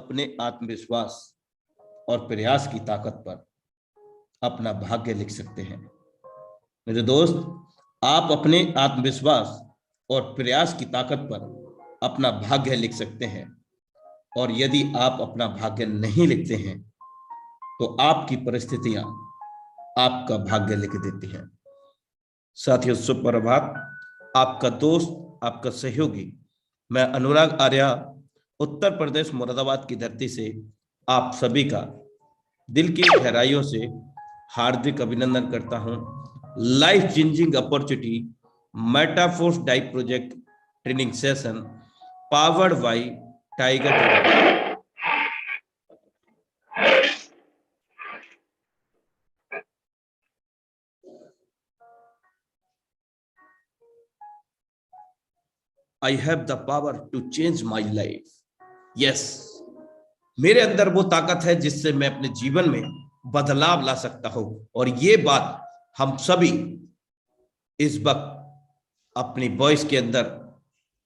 अपने आत्मविश्वास और प्रयास की ताकत पर अपना भाग्य लिख सकते हैं। मेरे दोस्त, आप अपने आत्मविश्वास और प्रयास की ताकत पर अपना भाग्य लिख सकते हैं, और यदि आप अपना भाग्य नहीं लिखते हैं तो आपकी परिस्थितियां आपका भाग्य लिख देती हैं। साथियों, सुप्रभात। आपका दोस्त, आपका सहयोगी, मैं अनुराग आर्या, उत्तर प्रदेश मुरादाबाद की धरती से आप सभी का दिल की गहराइयों से हार्दिक अभिनंदन करता हूं। Life changing opportunity Metaforce dive project training session powered by Tiger. I have the power to change my life. Yes, मेरे अंदर वो ताकत है जिससे मैं अपने जीवन में बदलाव ला सकता हूं, और ये बात हम सभी इस वक्त अपनी वॉइस के अंदर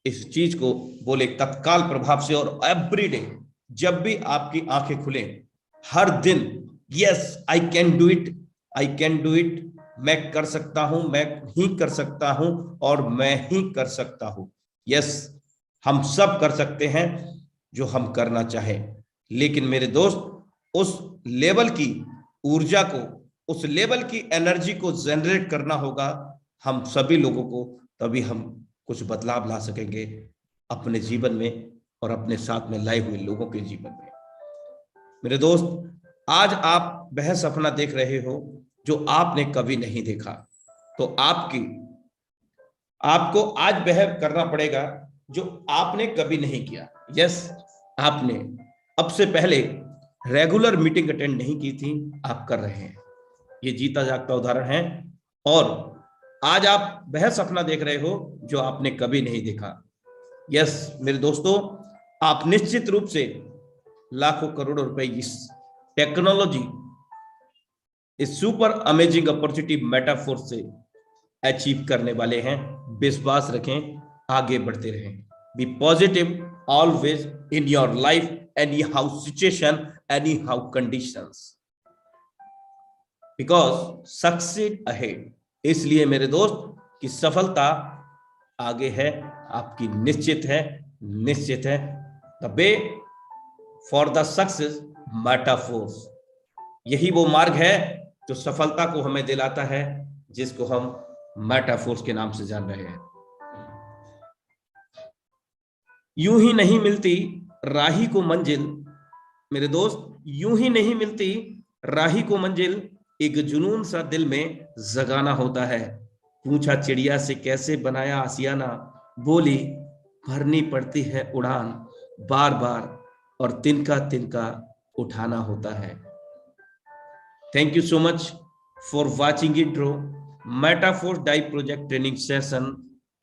इस चीज को बोले तत्काल प्रभाव से, और एवरीडे जब भी आपकी आंखें खुले, हर दिन yes I can do it, I can do it, मैं कर सकता हूं, मैं ही कर सकता हूं, और मैं ही कर सकता हूं। यस, हम सब कर सकते हैं जो हम करना चाहें, लेकिन मेरे दोस्त, उस लेवल की ऊर्जा को, उस लेवल की एनर्जी को जनरेट करना होगा हम सभी लोगों को, तभी हम कुछ बदलाव ला सकेंगे अपने जीवन में और अपने साथ में लाए हुए लोगों के जीवन में। मेरे दोस्त, आज आप वह सपना देख रहे हो जो आपने कभी नहीं देखा, तो आपको आज वह करना पड़ेगा जो आपने कभी नहीं किया। यस, आपने अब से पहले रेगुलर मीटिंग अटेंड नहीं की थी, आप कर रहे हैं। ये जीता जागता उदाहरण है, और आज आप वह सपना देख रहे हो जो आपने कभी नहीं देखा। यस मेरे दोस्तों, आप निश्चित रूप से लाखों करोड़ों रुपए इस टेक्नोलॉजी, इस सुपर अमेजिंग अपॉर्चुनिटी मेटाफोर से अचीव करने वाले हैं। विश्वास रखें, आगे बढ़ते रहें। Be positive always in your life, anyhow situation, anyhow conditions, because succeed ahead. इसलिए मेरे दोस्त की सफलता आगे है, आपकी निश्चित है, निश्चित है। The way for the success Metaforce, यही वो मार्ग है जो सफलता को हमें दिलाता है, जिसको हम मेटाफोर्स के नाम से जान रहे हैं। यूं ही नहीं मिलती राही को मंजिल, मेरे दोस्त, यूं ही नहीं मिलती राही को मंजिल, एक जुनून सा दिल में जगाना होता है। पूछा चिड़िया से कैसे बनाया आसियाना, बोली भरनी पड़ती है उड़ान बार बार, और तिनका तिनका उठाना होता है। Thank you so much for watching intro Metaforce dive project training session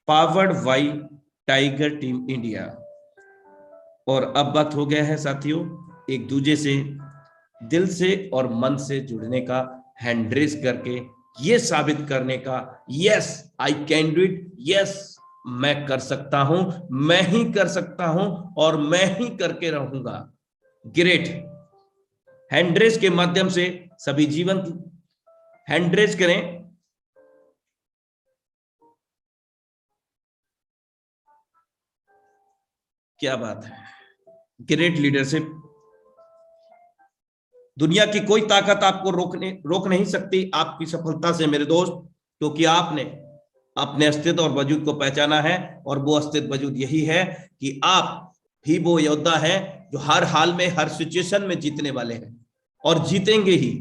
powered by Tiger team India. और अब वक्त हो गया है साथियों, एक दूसरे से दिल से और मन से जुड़ने का, हैंड रेस करके ये साबित करने का, yes I can do it, yes मैं कर सकता हूं, मैं ही कर सकता हूं, और मैं ही करके रहूंगा। ग्रेट। हैंड रेस के माध्यम से सभी जीवन हैंड रेस करें। क्या बात है, ग्रेट लीडरशिप। दुनिया की कोई ताकत आपको रोक नहीं सकती आपकी सफलता से मेरे दोस्त, क्योंकि आपने अपने अस्तित्व और वजूद को पहचाना है, और वो अस्तित्व वजूद यही है कि आप ही वो योद्धा हैं जो हर हाल में, हर सिचुएशन में जीतने वाले हैं, और जीतेंगे ही,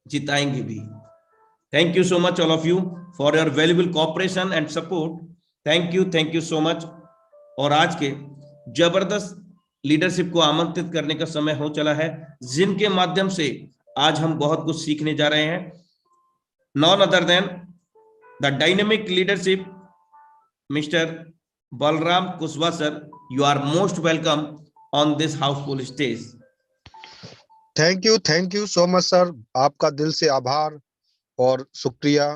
जिताएंगे भी। Thank you so much all of you for your valuable cooperation and support. Thank you so much. और आज के जबरदस्त लीडरशिप को आमंत्रित करने का समय हो चला है, जिनके माध्यम से आज हम बहुत कुछ सीखने जा रहे हैं। None other than the dynamic leadership mister Balram Kushwaha sir, you are most welcome on this houseful stage. Thank you so much sir, आपका दिल से आभार और शुक्रिया,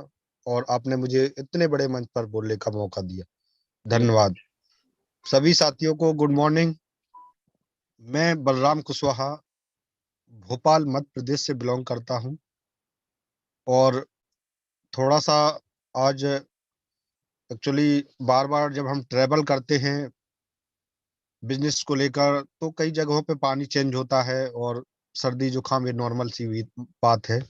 और आपने मुझे इतने बड़े मंच पर बोलने का मौका दिया, धन्यवाद। सभी साथियों को गुड मॉर्निंग। मैं बलराम कुशवाहा भोपाल मध्य प्रदेश से बिलोंग करता हूँ। और थोड़ा सा आज एक्चुअली बार बार जब हम ट्रेवल करते हैं बिजनेस को लेकर, तो कई जगहों पे पानी चेंज होता है, और सर्दी जुकाम ये नॉर्मल सी हुई बात है।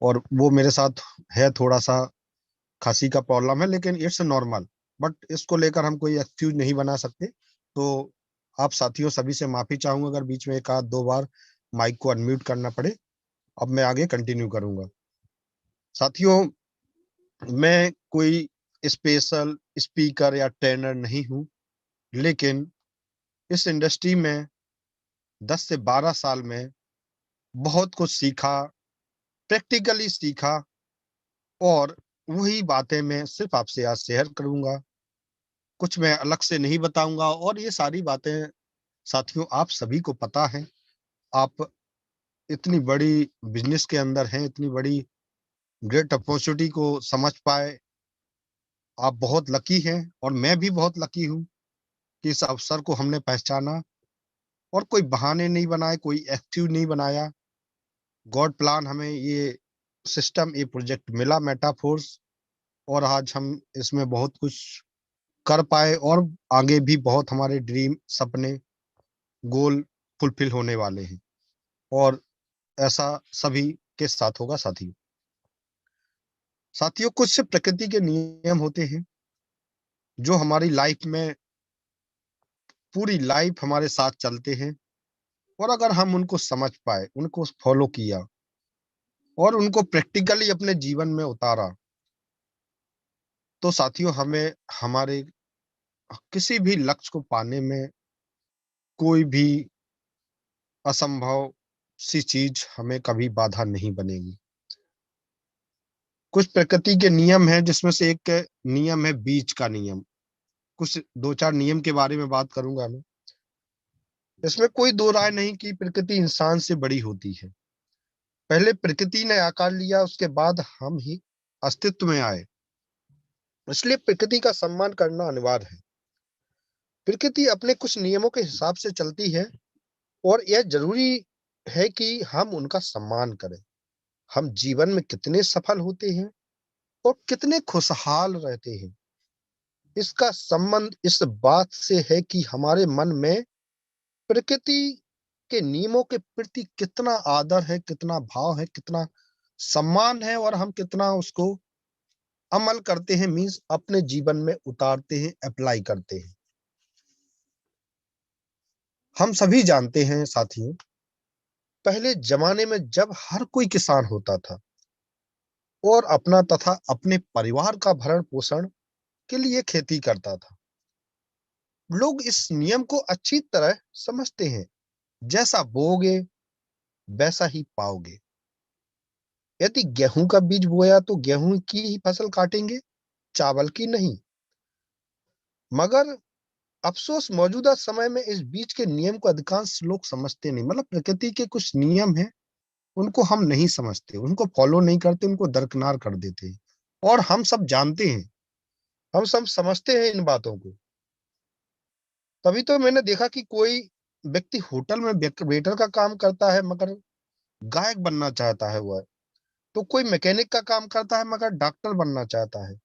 और वो मेरे साथ है, थोड़ा सा खांसी का प्रॉब्लम है, लेकिन इट्स नॉर्मल। बट इसको लेकर हम कोई एक्सक्यूज नहीं बना सकते। तो आप साथियों सभी से माफी चाहूंगा अगर बीच में एक आध दो बार माइक को अनम्यूट करना पड़े। अब मैं आगे कंटिन्यू करूंगा। साथियों, मैं कोई स्पेशल स्पीकर या ट्रेनर नहीं हूँ, लेकिन इस इंडस्ट्री में 10 से 12 साल में बहुत कुछ सीखा, प्रैक्टिकली सीखा। और वही बातें मैं सिर्फ आपसे आज शेयर करूंगा, कुछ मैं अलग से नहीं बताऊंगा। और ये सारी बातें साथियों आप सभी को पता है। आप इतनी बड़ी बिजनेस के अंदर हैं, इतनी बड़ी ग्रेट अपॉर्चुनिटी को समझ पाए, आप बहुत लकी हैं। और मैं भी बहुत लकी हूँ कि इस अवसर को हमने पहचाना, और कोई बहाने नहीं बनाए, कोई एक्सक्यूज नहीं बनाया। गॉड प्लान हमें ये सिस्टम, ये प्रोजेक्ट मिला मेटाफोर्स, और आज हम इसमें बहुत कुछ कर पाए, और आगे भी बहुत हमारे ड्रीम, सपने, गोल फुलफिल होने वाले हैं। और ऐसा सभी के साथ होगा। साथियों, कुछ प्रकृति के नियम होते हैं जो हमारी लाइफ में पूरी लाइफ हमारे साथ चलते हैं। और अगर हम उनको समझ पाए, उनको फॉलो किया, और उनको प्रैक्टिकली अपने जीवन में उतारा, तो साथियों हमें हमारे किसी भी लक्ष्य को पाने में कोई भी असंभव सी चीज हमें कभी बाधा नहीं बनेगी। कुछ प्रकृति के नियम हैं, जिसमें से एक नियम है बीज का नियम। कुछ दो चार नियम के बारे में बात करूंगा मैं। इसमें कोई दो राय नहीं कि प्रकृति इंसान से बड़ी होती है। पहले प्रकृति ने आकार लिया, उसके बाद हम ही अस्तित्व में आए। इसलिए प्रकृति का सम्मान करना अनिवार्य है। प्रकृति अपने कुछ नियमों के हिसाब से चलती है, और यह जरूरी है कि हम उनका सम्मान करें। हम जीवन में कितने सफल होते हैं और कितने खुशहाल रहते हैं, इसका संबंध इस बात से है कि हमारे मन में प्रकृति के नियमों के प्रति कितना आदर है, कितना भाव है, कितना सम्मान है, और हम कितना उसको अमल करते हैं, मीन्स अपने जीवन में उतारते हैं, अप्लाई करते हैं। हम सभी जानते हैं साथियों, पहले जमाने में जब हर कोई किसान होता था और अपना तथा अपने परिवार का भरण पोषण के लिए खेती करता था, लोग इस नियम को अच्छी तरह समझते हैं। जैसा बोओगे वैसा ही पाओगे। यदि गेहूं का बीज बोया तो गेहूं की ही फसल काटेंगे, चावल की नहीं। मगर अफसोस, मौजूदा समय में इस बीच के नियम को अधिकांश लोग समझते नहीं। मतलब प्रकृति के कुछ नियम हैं, उनको हम नहीं समझते, उनको फॉलो नहीं करते, उनको दरकिनार कर देते हैं। और हम सब जानते हैं, हम सब समझते हैं इन बातों को। तभी तो मैंने देखा कि कोई व्यक्ति होटल में वेटर का काम करता है, मगर गायक बनना चाहता है वह। तो कोई मैकेनिक का काम करता है, मगर डॉक्टर बनना चाहता है।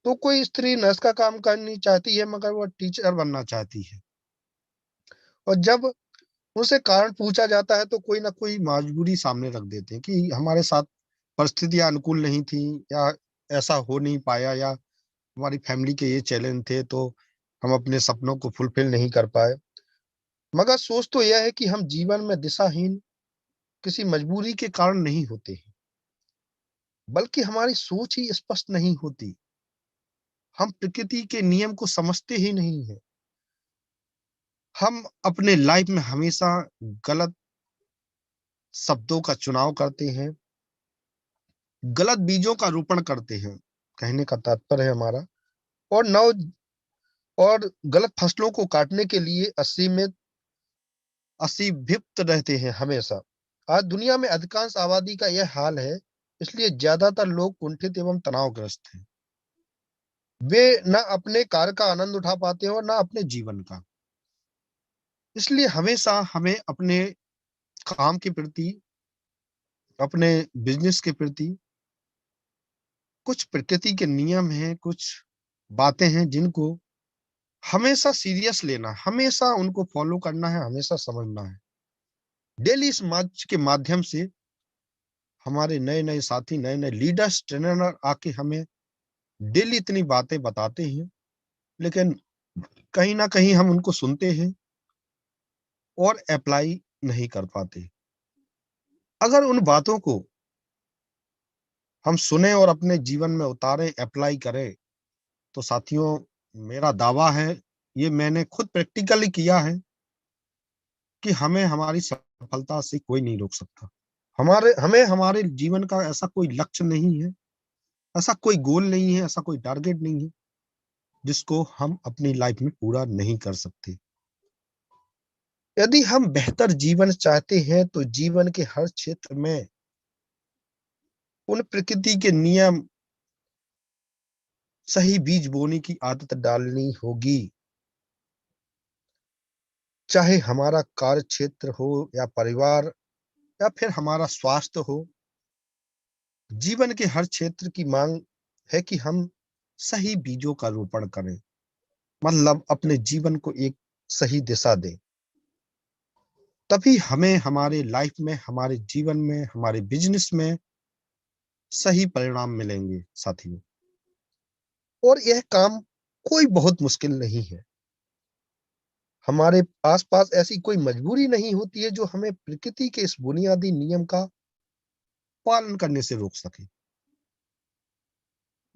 तो कोई स्त्री नर्स का काम करनी चाहती है, मगर वह टीचर बनना चाहती है। और जब उनसे कारण पूछा जाता है, तो कोई ना कोई मजबूरी सामने रख देते हैं कि हमारे साथ परिस्थितियां अनुकूल नहीं थी, या ऐसा हो नहीं पाया, या हमारी फैमिली के ये चैलेंज थे, तो हम अपने सपनों को फुलफिल नहीं कर पाए। मगर सोच तो यह है कि हम जीवन में दिशाहीन किसी मजबूरी के कारण नहीं होते हैं, बल्कि हमारी सोच ही स्पष्ट नहीं होती। हम प्रकृति के नियम को समझते ही नहीं है। हम अपने लाइफ में हमेशा गलत शब्दों का चुनाव करते हैं, गलत बीजों का रोपण करते हैं, कहने का तात्पर्य है हमारा। और नव और गलत फसलों को काटने के लिए असीभित रहते हैं हमेशा। आज दुनिया में अधिकांश आबादी का यह हाल है, इसलिए ज्यादातर लोग कुंठित एवं तनावग्रस्त हैं। वे न अपने कार्य का आनंद उठा पाते हैं और न अपने जीवन का। इसलिए हमेशा हमें अपने काम के प्रति, अपने बिजनेस के प्रति कुछ प्रकृति के नियम हैं, कुछ बातें हैं जिनको हमेशा सीरियस लेना, हमेशा उनको फॉलो करना है, हमेशा समझना है। डेली इस मंच के माध्यम से हमारे नए-नए साथी, नए-नए लीडर्स, ट्रेनर आके हमें डेली इतनी बातें बताते हैं, लेकिन कहीं न कहीं हम उनको सुनते हैं और अप्लाई नहीं कर पाते। अगर उन बातों को हम सुने और अपने जीवन में उतारें, अप्लाई करें, तो साथियों, मेरा दावा है, ये मैंने खुद प्रैक्टिकली किया है कि हमें हमारी सफलता से कोई नहीं रोक सकता। हमें हमारे जीवन का ऐसा कोई लक्ष्य नहीं है, ऐसा कोई गोल नहीं है, ऐसा कोई टारगेट नहीं है, जिसको हम अपनी लाइफ में पूरा नहीं कर सकते। यदि हम बेहतर जीवन चाहते हैं, तो जीवन के हर क्षेत्र में उन प्रकृति के नियम, सही बीज बोने की आदत डालनी होगी। चाहे हमारा कार्य क्षेत्र हो या परिवार या फिर हमारा स्वास्थ्य हो, जीवन के हर क्षेत्र की मांग है कि हम सही बीजों का रोपण करें, मतलब अपने जीवन को एक सही दिशा दें। तभी हमें हमारे लाइफ में, हमारे जीवन में, हमारे बिजनेस में सही परिणाम मिलेंगे साथियों। और यह काम कोई बहुत मुश्किल नहीं है। हमारे आस-पास ऐसी कोई मजबूरी नहीं होती है जो हमें प्रकृति के इस बुनियादी नियम का पालन करने से रोक सके।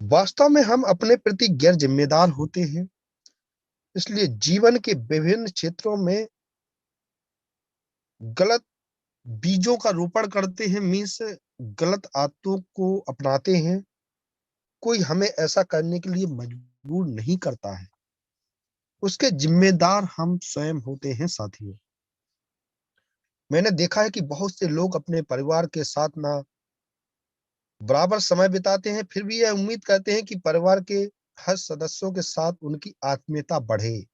वास्तव में हम अपने प्रति गैर जिम्मेदार होते हैं, इसलिए जीवन के विभिन्न क्षेत्रों में गलत बीजों का रोपण करते हैं, मीन्स गलत आदतों को अपनाते हैं। कोई हमें ऐसा करने के लिए मजबूर नहीं करता है। उसके जिम्मेदार हम स्वयं होते हैं साथियों। मैंने देखा है कि बहुत से लोग अपने परिवार के साथ ना बराबर समय बिताते हैं, फिर भी यह उम्मीद करते हैं कि परिवार के हर सदस्यों के साथ उनकी आत्मीयता बढ़े।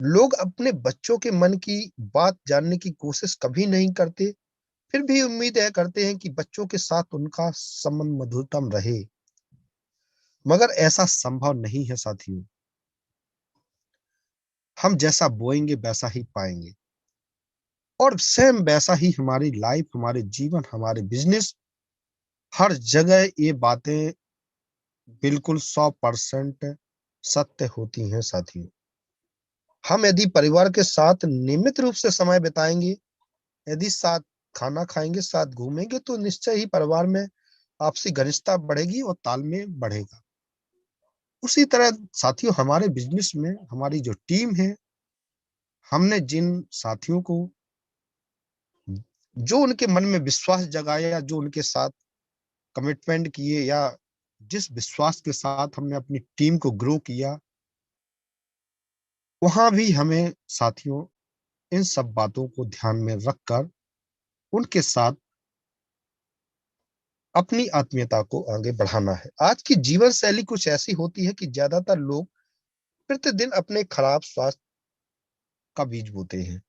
लोग अपने बच्चों के मन की बात जानने की कोशिश कभी नहीं करते, फिर भी उम्मीद यह करते हैं कि बच्चों के साथ उनका संबंध मधुरतम रहे। मगर ऐसा संभव नहीं है साथियों। हम जैसा बोएंगे वैसा ही पाएंगे, और सेम वैसा ही हमारी लाइफ, हमारे जीवन, हमारे बिजनेस, हर जगह ये बातें बिल्कुल 100% सत्य होती हैं साथियों। हम यदि परिवार के साथ नियमित रूप से समय बिताएंगे, यदि साथ खाना खाएंगे, साथ घूमेंगे, तो निश्चय ही परिवार में आपसी घनिष्ठता बढ़ेगी और तालमेल बढ़ेगा। उसी तरह साथियों, हमारे बिजनेस में हमारी जो टीम है, हमने जिन साथियों को, जो उनके मन में विश्वास जगाया, या जो उनके साथ कमिटमेंट किए, या जिस विश्वास के साथ हमने अपनी टीम को ग्रो किया, वहां भी हमें साथियों इन सब बातों को ध्यान में रखकर उनके साथ अपनी आत्मीयता को आगे बढ़ाना है। आज की जीवन शैली कुछ ऐसी होती है कि ज्यादातर लोग प्रतिदिन अपने खराब स्वास्थ्य का बीज बोते हैं।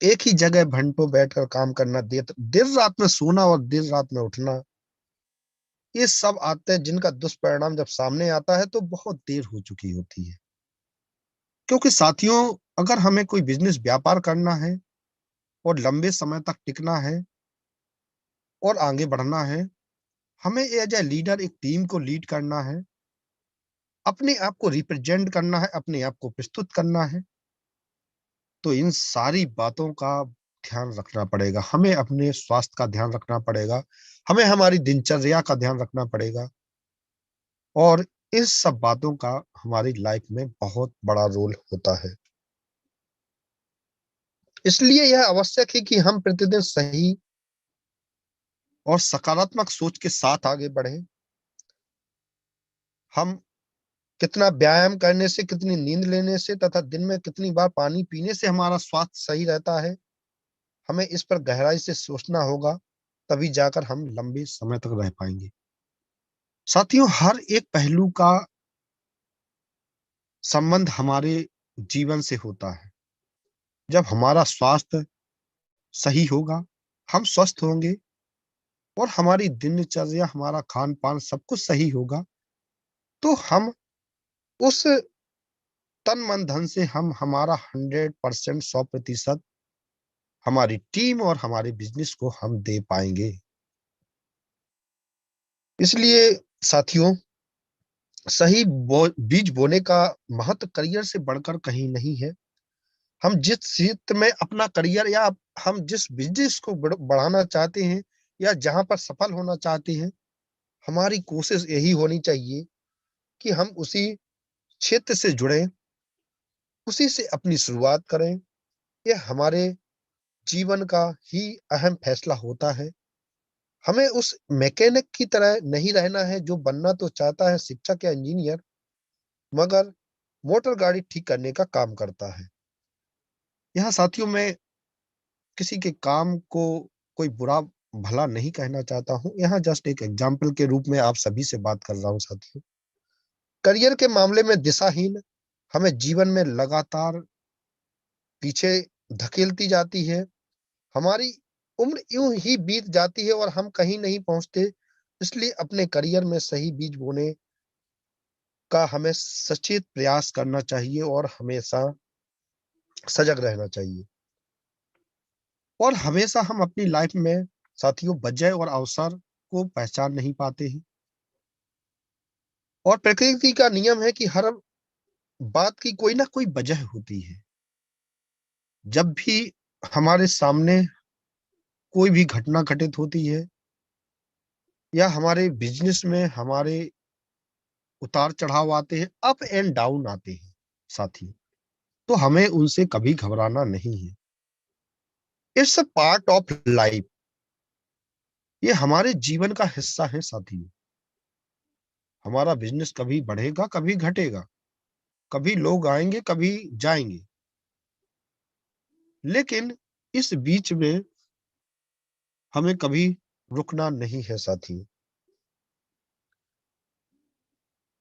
एक ही जगह घंटों बैठकर काम करना, देर देर रात में सोना और देर रात में उठना, ये सब आदतें जिनका दुष्परिणाम जब सामने आता है तो बहुत देर हो चुकी होती है। क्योंकि साथियों, अगर हमें कोई बिजनेस व्यापार करना है और लंबे समय तक टिकना है और आगे बढ़ना है, हमें एज ए लीडर एक टीम को लीड करना है, अपने आप को रिप्रेजेंट करना है, अपने आप को प्रस्तुत करना है, तो इन सारी बातों का ध्यान रखना पड़ेगा। हमें अपने स्वास्थ्य का ध्यान रखना पड़ेगा, हमें हमारी दिनचर्या का ध्यान रखना पड़ेगा, और इस सब बातों का हमारी लाइफ में बहुत बड़ा रोल होता है। इसलिए यह आवश्यक है कि हम प्रतिदिन सही और सकारात्मक सोच के साथ आगे बढ़ें। हम कितना व्यायाम करने से, कितनी नींद लेने से तथा दिन में कितनी बार पानी पीने से हमारा स्वास्थ्य सही रहता है, हमें इस पर गहराई से सोचना होगा, तभी जाकर हम लंबे समय तक रह पाएंगे। साथियों, हर एक पहलू का संबंध हमारे जीवन से होता है। जब हमारा स्वास्थ्य सही होगा, हम स्वस्थ होंगे और हमारी दिनचर्या, हमारा खान पान सब कुछ सही होगा, तो हम उस तन मन धन से हम हमारा 100%, 100% हमारी टीम और हमारे बिजनेस को हम दे पाएंगे। इसलिए साथियों, सही बीज बोने का महत्व करियर से बढ़कर कहीं नहीं है। हम जिस क्षेत्र में अपना करियर या हम जिस बिजनेस को बढ़ाना चाहते हैं या जहां पर सफल होना चाहते हैं, हमारी कोशिश यही होनी चाहिए कि हम उसी क्षेत्र से जुड़े, उसी से अपनी शुरुआत करें। यह हमारे जीवन का ही अहम फैसला होता है। हमें उस मैकेनिक की तरह नहीं रहना है जो बनना तो चाहता है शिक्षक या इंजीनियर, मगर मोटर गाड़ी ठीक करने का काम करता है। यहाँ साथियों, मैं किसी के काम को कोई बुरा भला नहीं कहना चाहता हूँ। यहाँ जस्ट एक एग्जाम्पल के रूप में आप सभी से बात कर रहा हूँ साथियों। करियर के मामले में दिशाहीन हमें जीवन में लगातार पीछे धकेलती जाती है। हमारी उम्र यूं ही बीत जाती है और हम कहीं नहीं पहुंचते। इसलिए अपने करियर में सही बीज बोने का हमें सचेत प्रयास करना चाहिए और हमेशा सजग रहना चाहिए। और हमेशा हम अपनी लाइफ में साथियों वजह और अवसर को पहचान नहीं पाते हैं। और प्रकृति का नियम है कि हर बात की कोई ना कोई वजह होती है। जब भी हमारे सामने कोई भी घटना घटित होती है या हमारे बिजनेस में हमारे उतार चढ़ाव आते हैं, अप एंड डाउन आते हैं साथियों, तो हमें उनसे कभी घबराना नहीं है। It's a part of life. ये हमारे जीवन का हिस्सा है साथियों। हमारा बिजनेस कभी बढ़ेगा, कभी घटेगा, कभी लोग आएंगे, कभी जाएंगे, लेकिन इस बीच में हमें कभी रुकना नहीं है साथियों।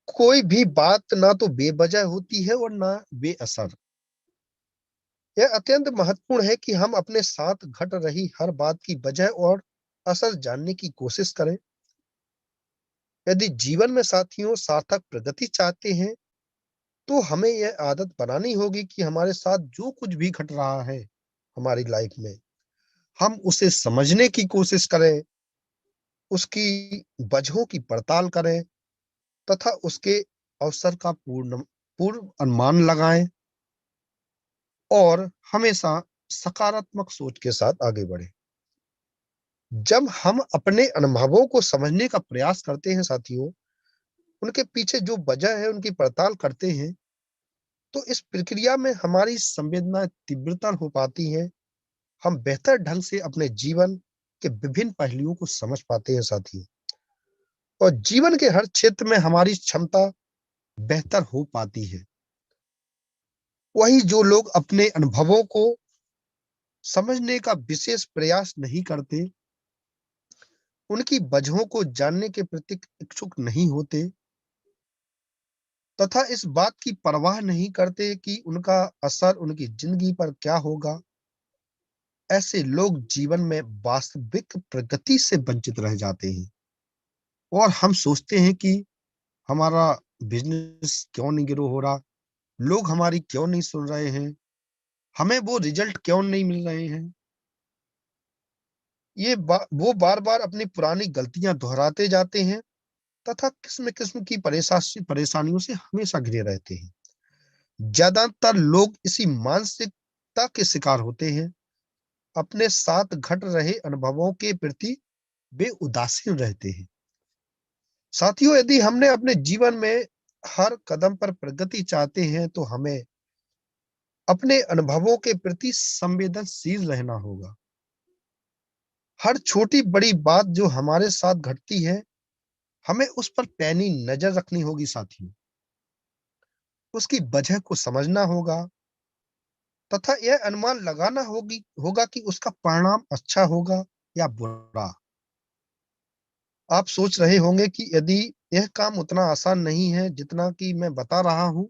कोई भी बात ना तो बेवजह होती है और ना बेअसर। यह अत्यंत महत्वपूर्ण है कि हम अपने साथ घट रही हर बात की वजह और असर जानने की कोशिश करें। यदि जीवन में साथियों सार्थक प्रगति चाहते हैं, तो हमें यह आदत बनानी होगी कि हमारे साथ जो कुछ भी घट रहा है हमारी लाइफ में, हम उसे समझने की कोशिश करें, उसकी वजहों की पड़ताल करें तथा उसके अवसर का पूर्व अनुमान लगाएं और हमेशा सकारात्मक सोच के साथ आगे बढ़ें। जब हम अपने अनुभवों को समझने का प्रयास करते हैं साथियों, उनके पीछे जो वजह है उनकी पड़ताल करते हैं, तो इस प्रक्रिया में हमारी संवेदना तीव्रतर हो पाती है। हम बेहतर ढंग से अपने जीवन के विभिन्न पहलुओं को समझ पाते हैं साथियों, और जीवन के हर क्षेत्र में हमारी क्षमता बेहतर हो पाती है। वही जो लोग अपने अनुभवों को समझने का विशेष प्रयास नहीं करते, उनकी वजहों को जानने के प्रति इच्छुक नहीं होते तथा इस बात की परवाह नहीं करते कि उनका असर उनकी जिंदगी पर क्या होगा, ऐसे लोग जीवन में वास्तविक प्रगति से वंचित रह जाते हैं। और हम सोचते हैं कि हमारा बिजनेस क्यों नहीं ग्रो हो रहा, लोग हमारी क्यों नहीं सुन रहे हैं, हमें वो रिजल्ट क्यों नहीं मिल रहे हैं। वो बार बार अपनी पुरानी गलतियां दोहराते जाते हैं तथा किस्म किस्म की परेशानियों से हमेशा घिरे रहते हैं। ज्यादातर लोग इसी मानसिकता के शिकार होते हैं। अपने साथ घट रहे अनुभवों के प्रति वे उदासीन रहते हैं। साथियों, यदि हमने अपने जीवन में हर कदम पर प्रगति चाहते हैं, तो हमें अपने अनुभवों के प्रति संवेदनशील रहना होगा। हर छोटी बड़ी बात जो हमारे साथ घटती है, हमें उस पर पैनी नजर रखनी होगी साथियों। उसकी वजह को समझना होगा तथा यह अनुमान लगाना होगा कि उसका परिणाम अच्छा होगा या बुरा। आप सोच रहे होंगे कि यदि यह काम उतना आसान नहीं है जितना कि मैं बता रहा हूं।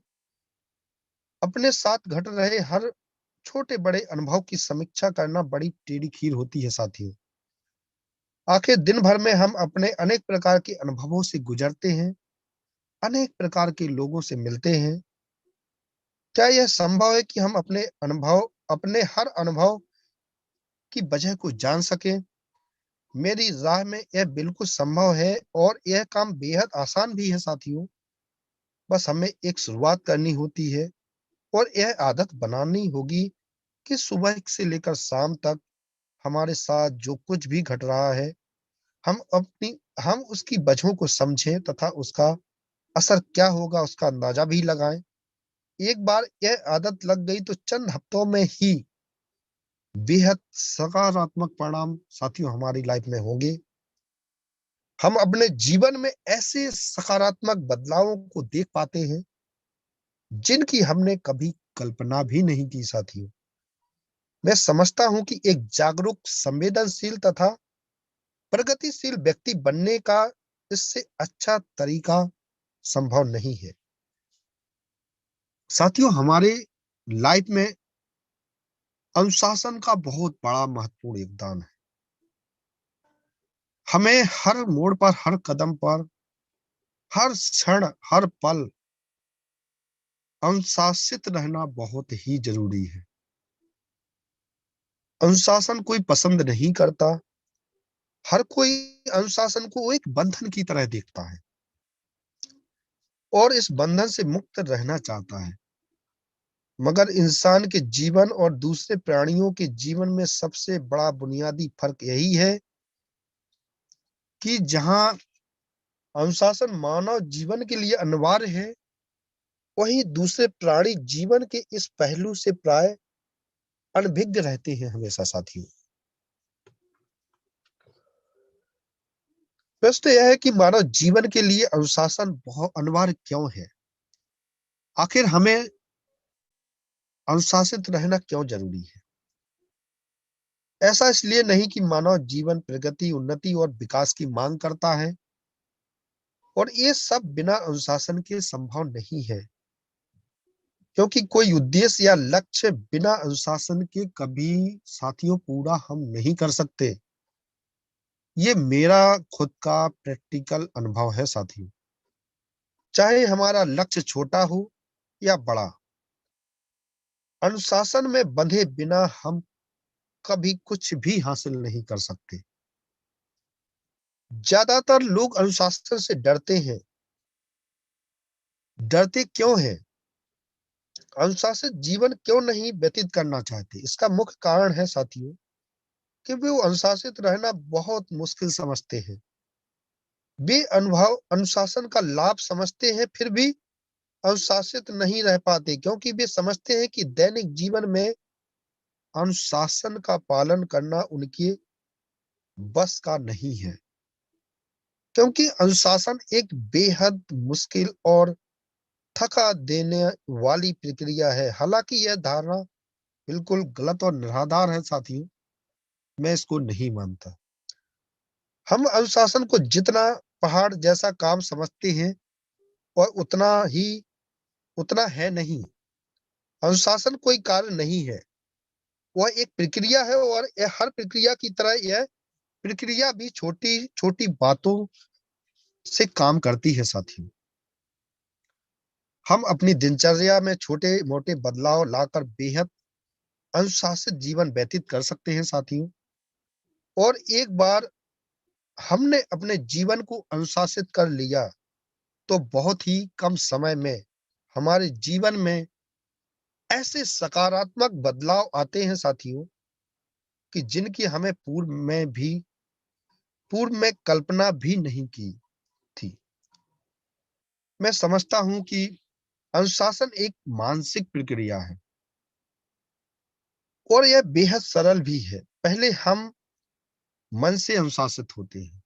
अपने साथ घट रहे हर छोटे बड़े अनुभव की समीक्षा करना बड़ी टेढ़ी खीर होती है साथियों। आखिर दिन भर में हम अपने अनेक प्रकार के अनुभवों से गुजरते हैं, अनेक प्रकार के लोगों से मिलते हैं। क्या यह संभव है कि हम अपने हर अनुभव की वजह को जान सकें? मेरी राय में यह बिल्कुल संभव है और यह काम बेहद आसान भी है साथियों। बस हमें एक शुरुआत करनी होती है और यह आदत बनानी होगी कि सुबह से लेकर शाम तक हमारे साथ जो कुछ भी घट रहा है, हम अपनी हम उसकी वजहों को समझें तथा उसका असर क्या होगा उसका अंदाजा भी लगाएं। एक बार यह आदत लग गई तो चंद हफ्तों में ही बेहद सकारात्मक परिणाम साथियों हमारी लाइफ में होंगे। हम अपने जीवन में ऐसे सकारात्मक बदलावों को देख पाते हैं जिनकी हमने कभी कल्पना भी नहीं की साथियों। मैं समझता हूं कि एक जागरूक, संवेदनशील तथा प्रगतिशील व्यक्ति बनने का इससे अच्छा तरीका संभव नहीं है। साथियों, हमारे लाइफ में अनुशासन का बहुत बड़ा महत्वपूर्ण योगदान है। हमें हर मोड़ पर, हर कदम पर, हर क्षण, हर पल अनुशासित रहना बहुत ही जरूरी है। अनुशासन कोई पसंद नहीं करता। हर कोई अनुशासन को एक बंधन की तरह देखता है और इस बंधन से मुक्त रहना चाहता है। मगर इंसान के जीवन और दूसरे प्राणियों के जीवन में सबसे बड़ा बुनियादी फर्क यही है कि जहां अनुशासन मानव जीवन के लिए अनिवार्य है, वहीं दूसरे प्राणी जीवन के इस पहलू से प्राय अनभिज्ञ रहते हैं हमेशा साथियों। प्रश्न यह है कि मानव जीवन के लिए अनुशासन बहुत अनिवार्य क्यों है? आखिर हमें अनुशासित रहना क्यों जरूरी है? ऐसा इसलिए नहीं कि मानव जीवन प्रगति, उन्नति और विकास की मांग करता है और ये सब बिना अनुशासन के संभव नहीं है, क्योंकि कोई उद्देश्य या लक्ष्य बिना अनुशासन के कभी साथियों पूरा हम नहीं कर सकते। ये मेरा खुद का प्रैक्टिकल अनुभव है साथियों। चाहे हमारा लक्ष्य छोटा हो या बड़ा, अनुशासन में बंधे बिना हम कभी कुछ भी हासिल नहीं कर सकते। ज्यादातर लोग अनुशासन से डरते हैं। डरते क्यों हैं? अनुशासित जीवन क्यों नहीं व्यतीत करना चाहते? इसका मुख्य कारण है साथियों कि वे वो अनुशासित रहना बहुत मुश्किल समझते हैं। वे अनुभव अनुशासन का लाभ समझते हैं, फिर भी अनुशासित नहीं रह पाते, क्योंकि वे समझते हैं कि दैनिक जीवन में अनुशासन का पालन करना उनके बस का नहीं है। क्योंकि अनुशासन एक बेहद मुश्किल और थका देने वाली प्रक्रिया है। हालांकि यह धारणा बिल्कुल गलत और निराधार है साथियों। मैं इसको नहीं मानता। हम अनुशासन को जितना पहाड़ जैसा काम समझते हैं और उतना है नहीं। अनुशासन कोई कार्य नहीं है, वह एक प्रक्रिया है और हर प्रक्रिया की तरह यह प्रक्रिया भी छोटी छोटी बातों से काम करती है साथियों। हम अपनी दिनचर्या में छोटे मोटे बदलाव लाकर बेहद अनुशासित जीवन व्यतीत कर सकते हैं साथियों। और एक बार हमने अपने जीवन को अनुशासित कर लिया तो बहुत ही कम समय में हमारे जीवन में ऐसे सकारात्मक बदलाव आते हैं साथियों कि जिनकी हमें पूर्व में कल्पना भी नहीं की थी। मैं समझता हूं कि अनुशासन एक मानसिक प्रक्रिया है और यह बेहद सरल भी है। पहले हम मन से अनुशासित होते हैं,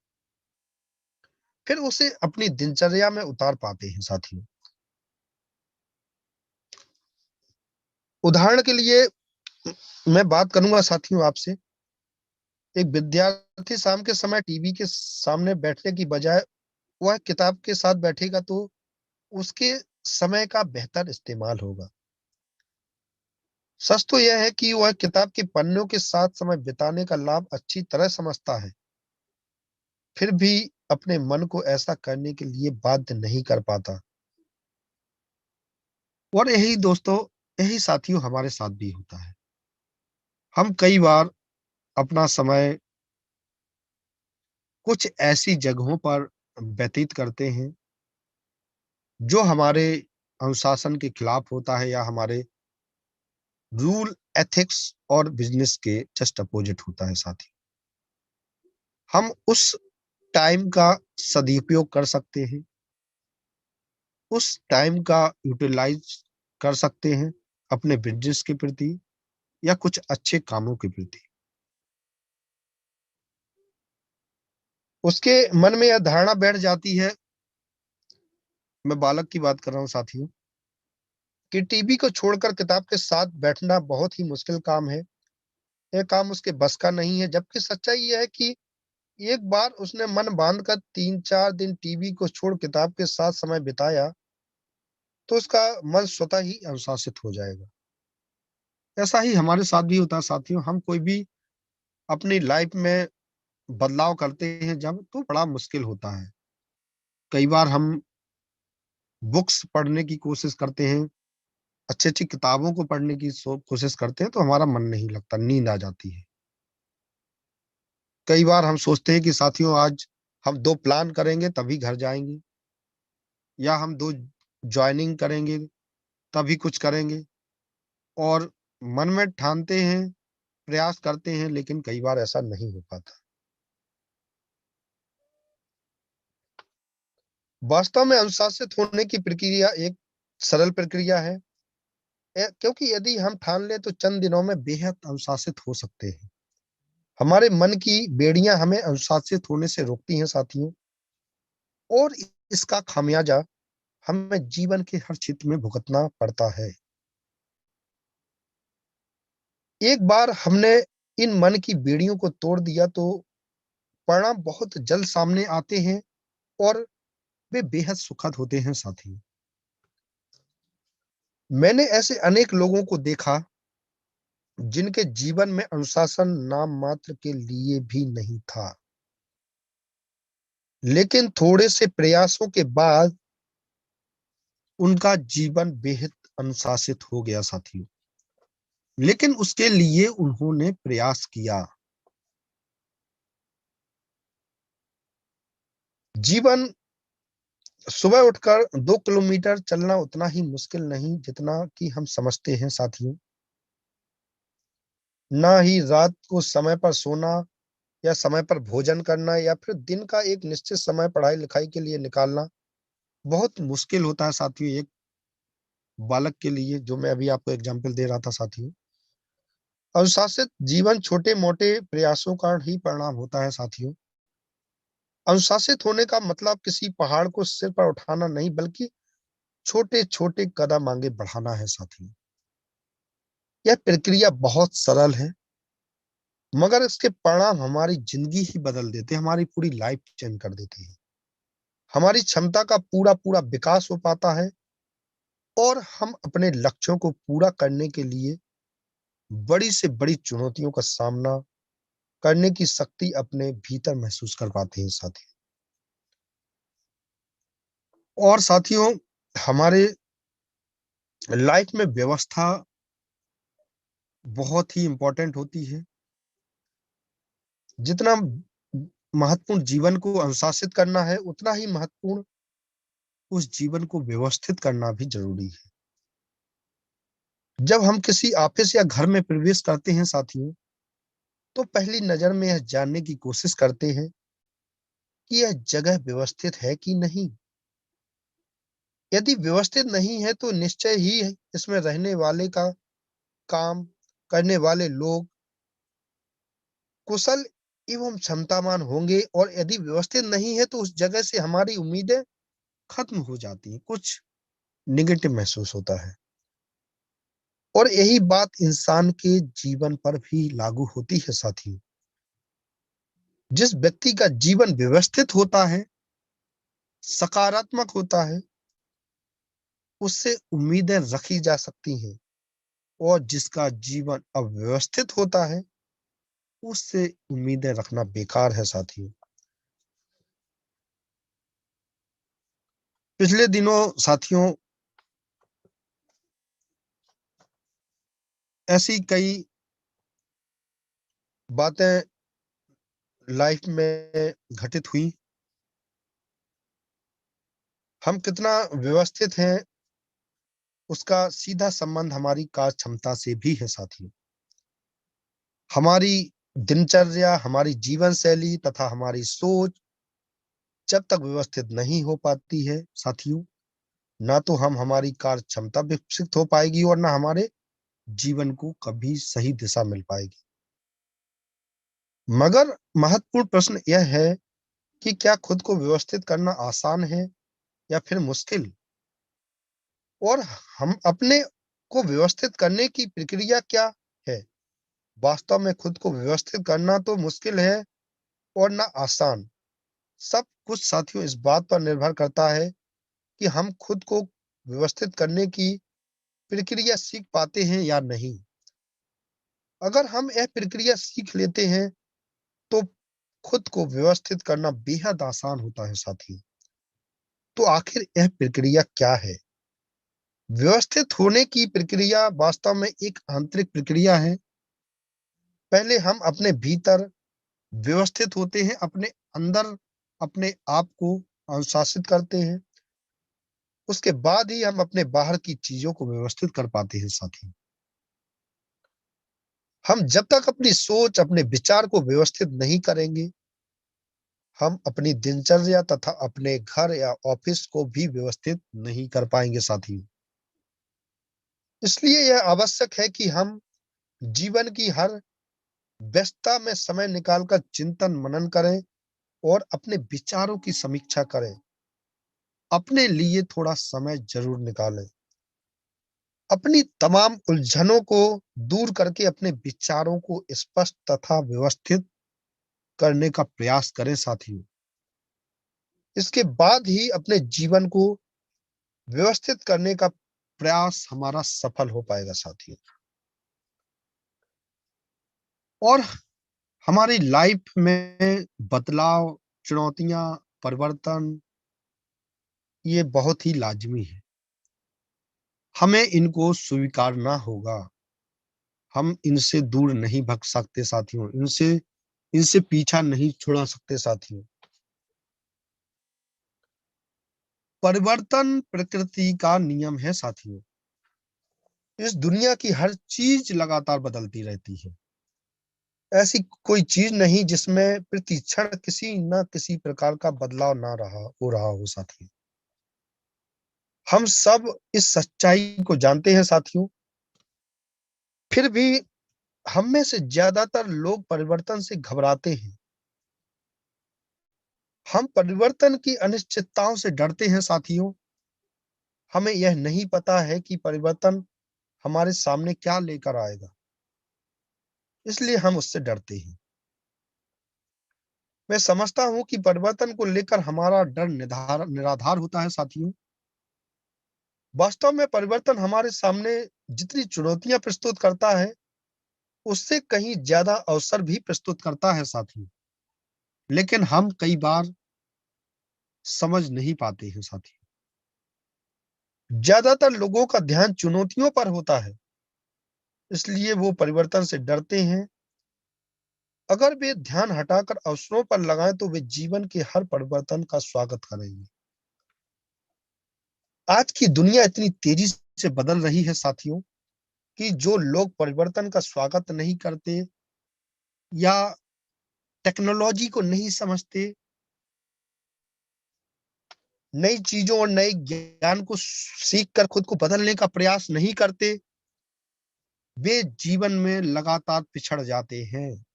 फिर उसे अपनी दिनचर्या में उतार पाते हैं साथियों। उदाहरण के लिए मैं बात करूंगा साथियों आपसे। एक विद्यार्थी शाम के समय टीवी के सामने बैठने की बजाय वह किताब के साथ बैठेगा तो उसके समय का बेहतर इस्तेमाल होगा। सच तो यह है कि वह किताब के पन्नों के साथ समय बिताने का लाभ अच्छी तरह समझता है, फिर भी अपने मन को ऐसा करने के लिए बाध्य नहीं कर पाता। और यही दोस्तों, यही साथियों हमारे साथ भी होता है। हम कई बार अपना समय कुछ ऐसी जगहों पर व्यतीत करते हैं जो हमारे अनुशासन के खिलाफ होता है या हमारे रूल, एथिक्स और बिजनेस के जस्ट अपोजिट होता है साथी। हम उस टाइम का सदुपयोग कर सकते हैं, उस टाइम का यूटिलाइज कर सकते हैं अपने बिजनेस के प्रति या कुछ अच्छे कामों के प्रति। उसके मन में यह धारणा बैठ जाती है, मैं बालक की बात कर रहा हूँ साथियों, कि टीवी को छोड़कर किताब के साथ बैठना बहुत ही मुश्किल काम है। यह काम उसके बस का नहीं है, जबकि सच्चाई यह है कि एक बार उसने मन बांधकर 3-4 दिन टीवी को छोड़ किताब के साथ समय बिताया, तो उसका मन स्वतः ही अनुशासित हो जाएगा। ऐसा ही हमारे साथ भी होता है साथियों। हम कोई भी अपनी लाइफ में बदलाव करते हैं जब, तो बड़ा मुश्किल होता है। कई बार हम बुक्स पढ़ने की कोशिश करते हैं, अच्छी-अच्छी किताबों को पढ़ने की कोशिश करते हैं, तो हमारा मन नहीं लगता, नींद आ जाती है। कई बार हम सोचते हैं कि साथियों आज हम 2 प्लान करेंगे तभी घर जाएँगे, या हम 2 जॉइनिंग करेंगे तभी कुछ करेंगे, और मन में ठानते हैं, प्रयास करते हैं, लेकिन कई बार ऐसा नहीं हो पाता। वास्तव में अनुशासित होने की प्रक्रिया एक सरल प्रक्रिया है, क्योंकि यदि हम ठान लें तो चंद दिनों में बेहद अनुशासित हो सकते हैं। हमारे मन की बेड़ियां हमें अनुशासित होने से रोकती हैं साथियों, और इसका खामियाजा हमें जीवन के हर क्षेत्र में भुगतना पड़ता है। एक बार हमने इन मन की बेड़ियों को तोड़ दिया तो परिणाम बहुत जल्द सामने आते हैं, और वे बेहद सुखद होते हैं साथियों। मैंने ऐसे अनेक लोगों को देखा जिनके जीवन में अनुशासन नाम मात्र के लिए भी नहीं था, लेकिन थोड़े से प्रयासों के बाद उनका जीवन बेहद अनुशासित हो गया साथियों। लेकिन उसके लिए उन्होंने प्रयास किया। जीवन सुबह उठकर 2 किलोमीटर चलना उतना ही मुश्किल नहीं जितना कि हम समझते हैं साथियों। ना ही रात को समय पर सोना या समय पर भोजन करना या फिर दिन का एक निश्चित समय पढ़ाई लिखाई के लिए निकालना बहुत मुश्किल होता है साथियों, एक बालक के लिए, जो मैं अभी आपको एग्जाम्पल दे रहा था साथियों। अनुशासित जीवन छोटे मोटे प्रयासों का ही परिणाम होता है साथियों। अनुशासित होने का मतलब किसी पहाड़ को सिर पर उठाना नहीं, बल्कि छोटे छोटे कदम आगे बढ़ाना है साथियों। यह प्रक्रिया बहुत सरल है, मगर इसके परिणाम हमारी जिंदगी ही बदल देते हैं, हमारी पूरी लाइफ चेंज कर देते हैं। हमारी क्षमता का पूरा पूरा विकास हो पाता है, और हम अपने लक्ष्यों को पूरा करने के लिए बड़ी से बड़ी चुनौतियों का सामना करने की शक्ति अपने भीतर महसूस कर पाते हैं साथियों। और साथियों, हमारे लाइफ में व्यवस्था बहुत ही इंपॉर्टेंट होती है। जितना महत्वपूर्ण जीवन को अनुशासित करना है, उतना ही महत्वपूर्ण उस जीवन को व्यवस्थित करना भी जरूरी है। जब हम किसी ऑफिस या घर में प्रवेश करते हैं साथियों, तो पहली नजर में यह जानने की कोशिश करते हैं कि यह जगह व्यवस्थित है कि नहीं। यदि व्यवस्थित नहीं है तो निश्चय ही इसमें रहने वाले का काम करने वाले लोग कुशल एवं क्षमतावान होंगे, और यदि व्यवस्थित नहीं है तो उस जगह से हमारी उम्मीदें खत्म हो जाती हैं, कुछ निगेटिव महसूस होता है। और यही बात इंसान के जीवन पर भी लागू होती है साथियों। जिस व्यक्ति का जीवन व्यवस्थित होता है, सकारात्मक होता है, उससे उम्मीदें रखी जा सकती हैं, और जिसका जीवन अव्यवस्थित होता है उससे उम्मीदें रखना बेकार है साथियों। पिछले दिनों साथियों ऐसी कई बातें लाइफ में घटित हुई। हम कितना व्यवस्थित हैं उसका सीधा संबंध हमारी कार्य क्षमता से भी है साथियों। हमारी दिनचर्या, हमारी जीवन शैली तथा हमारी सोच जब तक व्यवस्थित नहीं हो पाती है साथियों, ना तो हम हमारी कार्य क्षमता विकसित हो पाएगी और ना हमारे जीवन को कभी सही दिशा मिल पाएगी। मगर महत्वपूर्ण प्रश्न यह है कि क्या खुद को व्यवस्थित करना आसान है या फिर मुश्किल? और हम अपने को व्यवस्थित करने की प्रक्रिया क्या है? वास्तव में खुद को व्यवस्थित करना तो मुश्किल है और ना आसान। सब कुछ साथियों इस बात पर निर्भर करता है कि हम खुद को व्यवस्थित करने की प्रक्रिया सीख पाते हैं या नहीं। अगर हम यह प्रक्रिया सीख लेते हैं तो खुद को व्यवस्थित करना बेहद आसान होता है साथियों। तो आखिर यह प्रक्रिया क्या है? व्यवस्थित होने की प्रक्रिया वास्तव में एक आंतरिक प्रक्रिया है। पहले हम अपने भीतर व्यवस्थित होते हैं, अपने अंदर अपने आप को अनुशासित करते हैं। उसके बाद ही हम अपने बाहर की चीजों को व्यवस्थित कर पाते हैं साथी। हम जब तक अपनी सोच, अपने विचार को व्यवस्थित नहीं करेंगे, हम अपनी दिनचर्या तथा अपने घर या ऑफिस को भी व्यवस्थित नहीं कर पाएंगे साथी। इसलिए यह आवश्यक है कि हम जीवन की हर व्यस्तता में समय निकालकर चिंतन मनन करें और अपने विचारों की समीक्षा करें। अपने लिए थोड़ा समय जरूर निकालें। अपनी तमाम उलझनों को दूर करके अपने विचारों को स्पष्ट तथा व्यवस्थित करने का प्रयास करें साथियों। इसके बाद ही अपने जीवन को व्यवस्थित करने का प्रयास हमारा सफल हो पाएगा साथियों। और हमारी लाइफ में बदलाव, चुनौतियां, परिवर्तन ये बहुत ही लाजमी है। हमें इनको स्वीकारना होगा। हम इनसे दूर नहीं भग सकते साथियों। इनसे इनसे पीछा नहीं छुड़ा सकते साथियों। परिवर्तन प्रकृति का नियम है साथियों। इस दुनिया की हर चीज लगातार बदलती रहती है। ऐसी कोई चीज नहीं जिसमें प्रति क्षण किसी न किसी प्रकार का बदलाव ना रहा हो साथियों। हम सब इस सच्चाई को जानते हैं साथियों। फिर भी हम में से ज्यादातर लोग परिवर्तन से घबराते हैं। हम परिवर्तन की अनिश्चितताओं से डरते हैं साथियों। हमें यह नहीं पता है कि परिवर्तन हमारे सामने क्या लेकर आएगा, इसलिए हम उससे डरते हैं। मैं समझता हूं कि परिवर्तन को लेकर हमारा डर निराधार होता है साथियों। वास्तव में परिवर्तन हमारे सामने जितनी चुनौतियां प्रस्तुत करता है उससे कहीं ज्यादा अवसर भी प्रस्तुत करता है साथियों। लेकिन हम कई बार समझ नहीं पाते हैं साथियों। ज्यादातर लोगों का ध्यान चुनौतियों पर होता है, इसलिए वो परिवर्तन से डरते हैं। अगर वे ध्यान हटाकर अवसरों पर लगाएं तो वे जीवन के हर परिवर्तन का स्वागत करेंगे। आज की दुनिया इतनी तेजी से बदल रही है साथियों कि जो लोग परिवर्तन का स्वागत नहीं करते या टेक्नोलॉजी को नहीं समझते, नई चीजों और नए ज्ञान को सीखकर खुद को बदलने का प्रयास नहीं करते, वे जीवन में लगातार पिछड़ जाते हैं।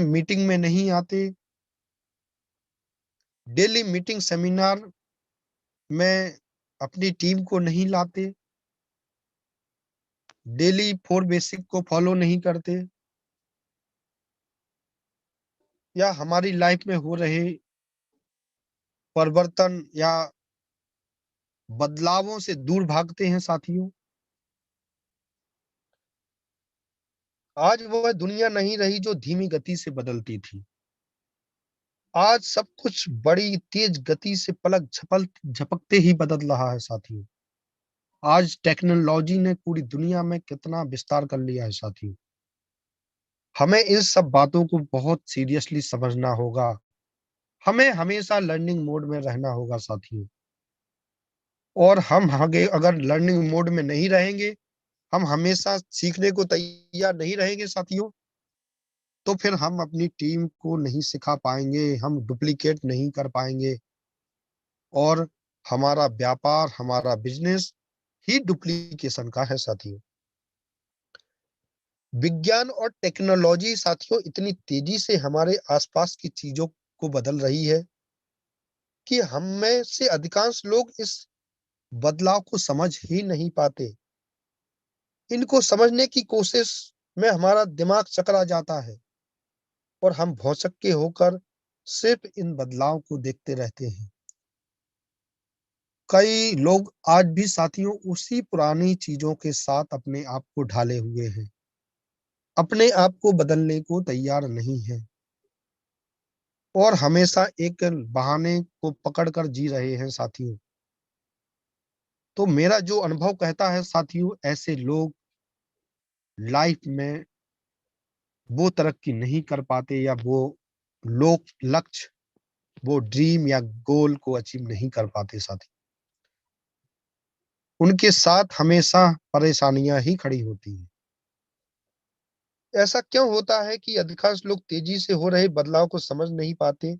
मीटिंग में नहीं आते, डेली मीटिंग सेमिनार में अपनी टीम को नहीं लाते, डेली 4 बेसिक को फॉलो नहीं करते, या हमारी लाइफ में हो रहे परिवर्तन या बदलावों से दूर भागते हैं साथियों। आज वह दुनिया नहीं रही जो धीमी गति से बदलती थी। आज सब कुछ बड़ी तेज गति से पलक झपल झपकते ही बदल रहा है साथियों। आज टेक्नोलॉजी ने पूरी दुनिया में कितना विस्तार कर लिया है साथियों। हमें इन सब बातों को बहुत सीरियसली समझना होगा। हमें हमेशा लर्निंग मोड में रहना होगा साथियों। और हम आगे अगर लर्निंग मोड में नहीं रहेंगे, हम हमेशा सीखने को तैयार नहीं रहेंगे साथियों, तो फिर हम अपनी टीम को नहीं सिखा पाएंगे, हम डुप्लीकेट नहीं कर पाएंगे और हमारा व्यापार, हमारा बिजनेस ही डुप्लीकेशन का है साथियों। विज्ञान और टेक्नोलॉजी साथियों इतनी तेजी से हमारे आसपास की चीजों को बदल रही है कि हम में से अधिकांश लोग इस बदलाव को समझ ही नहीं पाते। इनको समझने की कोशिश में हमारा दिमाग चकरा जाता है और हम भौचक्के होकर सिर्फ इन बदलाव को देखते रहते हैं। कई लोग आज भी साथियों उसी पुरानी चीजों के साथ अपने आप को ढाले हुए हैं, अपने आप को बदलने को तैयार नहीं है और हमेशा एक बहाने को पकड़कर जी रहे हैं साथियों। तो मेरा जो अनुभव कहता है साथियों, ऐसे लोग लाइफ में वो तरक्की नहीं कर पाते या वो लोग लक्ष्य, वो ड्रीम या गोल को अचीव नहीं कर पाते साथी। उनके साथ हमेशा परेशानियां ही खड़ी होती हैं। ऐसा क्यों होता है कि अधिकांश लोग तेजी से हो रहे बदलाव को समझ नहीं पाते